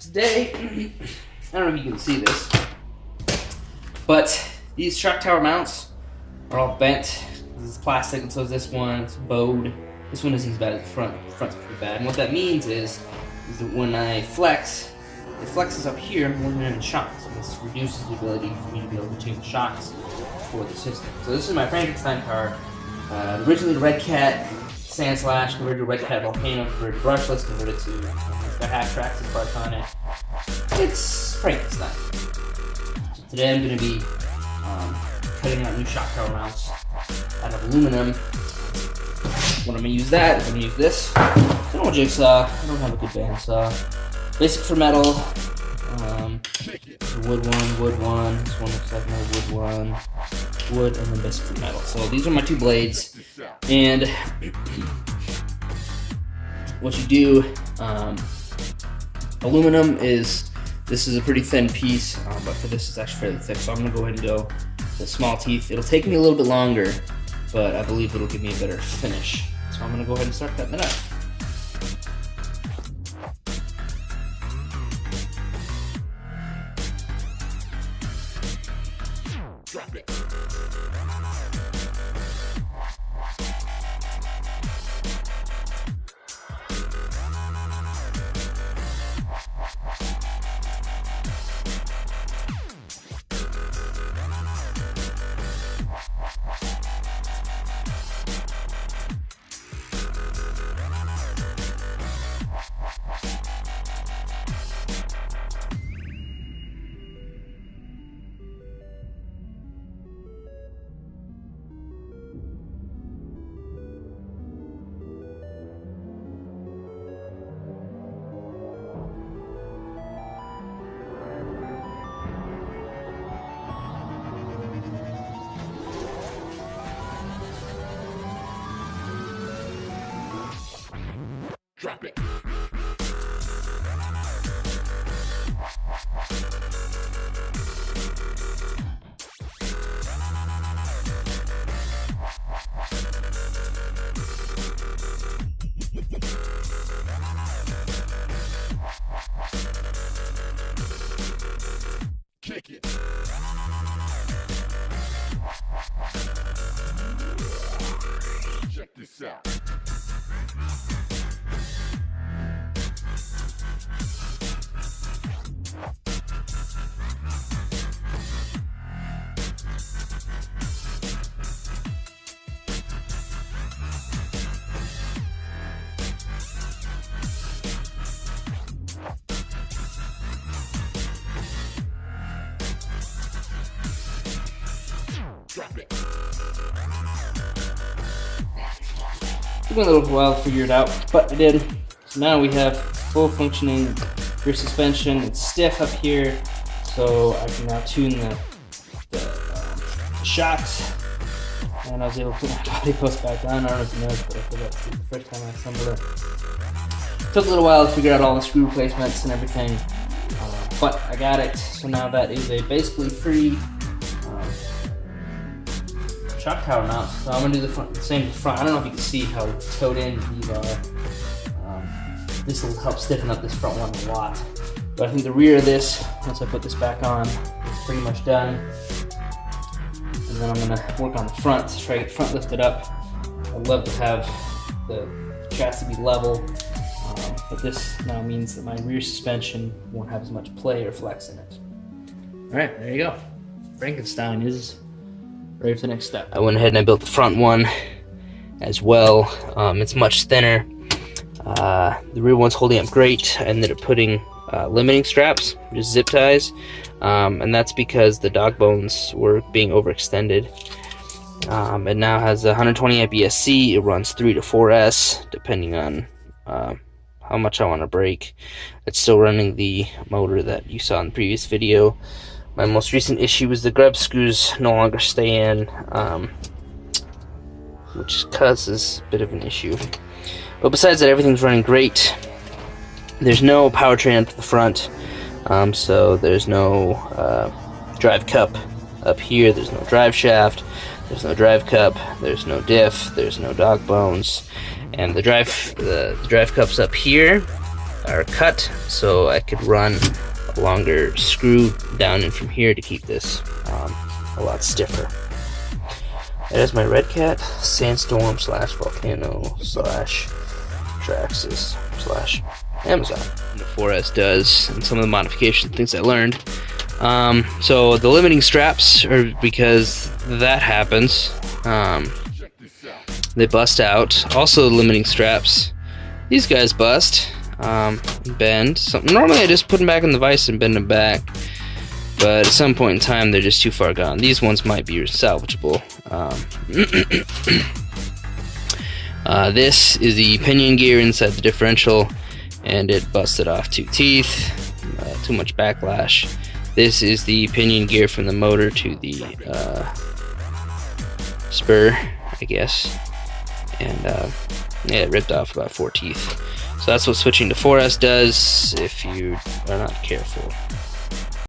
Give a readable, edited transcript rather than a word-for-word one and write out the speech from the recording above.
today, I don't know if you can see this, but these shock tower mounts are all bent. This is plastic, and so is this one. It's bowed. This one isn't as bad as the front. The front's pretty bad. And what that means is that when I flex, it flexes up here more than in the shocks. And this reduces the ability for me to be able to change shocks for the system. So this is my Frankenstein car. Originally the Redcat Sand Slash, converted to Redcat Volcano, converted to brushless, converted to the half tracks as parts on it. It's Frankenstein. So today I'm going to be cutting out new shock tower mounts out of aluminum. When I'm going to use that, I'm going to use this. Normal jigsaw. I don't have a good bandsaw. Basic for metal. Wood one. This one looks like my wood one. Wood, and then basic for metal. So these are my two blades. And what you do, aluminum is, this is a pretty thin piece, but for this it's actually fairly thick. So I'm going to go ahead and go with small teeth. It'll take me a little bit longer, but I believe it'll give me a better finish. So I'm going to go ahead and start cutting it up. Drop it. Drop it. Kick it. Check this out. Drop it. Took me a little while to figure it out, but I did. So now we have full functioning rear suspension. It's stiff up here, so I can now tune the shocks. And I was able to put my body post back on. I don't know if you noticed, but I forgot to do it the first time I assembled it. Took a little while to figure out all the screw replacements and everything, but I got it. So now that is a basically free shock tower mount. So I'm gonna do the same to the front. I don't know if you can see how towed in these are. This will help stiffen up this front one a lot. But I think the rear of this, once I put this back on, is pretty much done. And then I'm gonna work on the front, try to get the front lifted up. I'd love to have the chassis be level, but this now means that my rear suspension won't have as much play or flex in it. All right, there you go. Frankenstein is ready for the next step. I went ahead and I built the front one as well. It's much thinner. The rear one's holding up great. I ended up putting limiting straps, just zip ties, and that's because the dog bones were being overextended. It now has 120 ABS-C. It runs 3 to 4S, depending on how much I want to brake. It's still running the motor that you saw in the previous video. My most recent issue was the grub screws no longer stay in, which causes a bit of an issue. But besides that, everything's running great. There's no powertrain up to the front, so there's no drive cup up here. There's no drive shaft. There's no drive cup. There's no diff. There's no dog bones. And the drive cup's up here. are cut, so I could run a longer screw down in from here to keep this a lot stiffer. That is my Redcat Sandstorm / Volcano / Traxxas / Amazon. The 4S does, and some of the modification things I learned. So the limiting straps are because that happens. They bust out. Also the limiting straps, these guys bust, bend. Normally I just put them back in the vise and bend them back, but at some point in time they're just too far gone. These ones might be salvageable. This is the pinion gear inside the differential, and it busted off 2 teeth. Too much backlash. This is the pinion gear from the motor to the spur, I guess, and yeah, it ripped off about 4 teeth. So that's what switching to 4S does if you are not careful.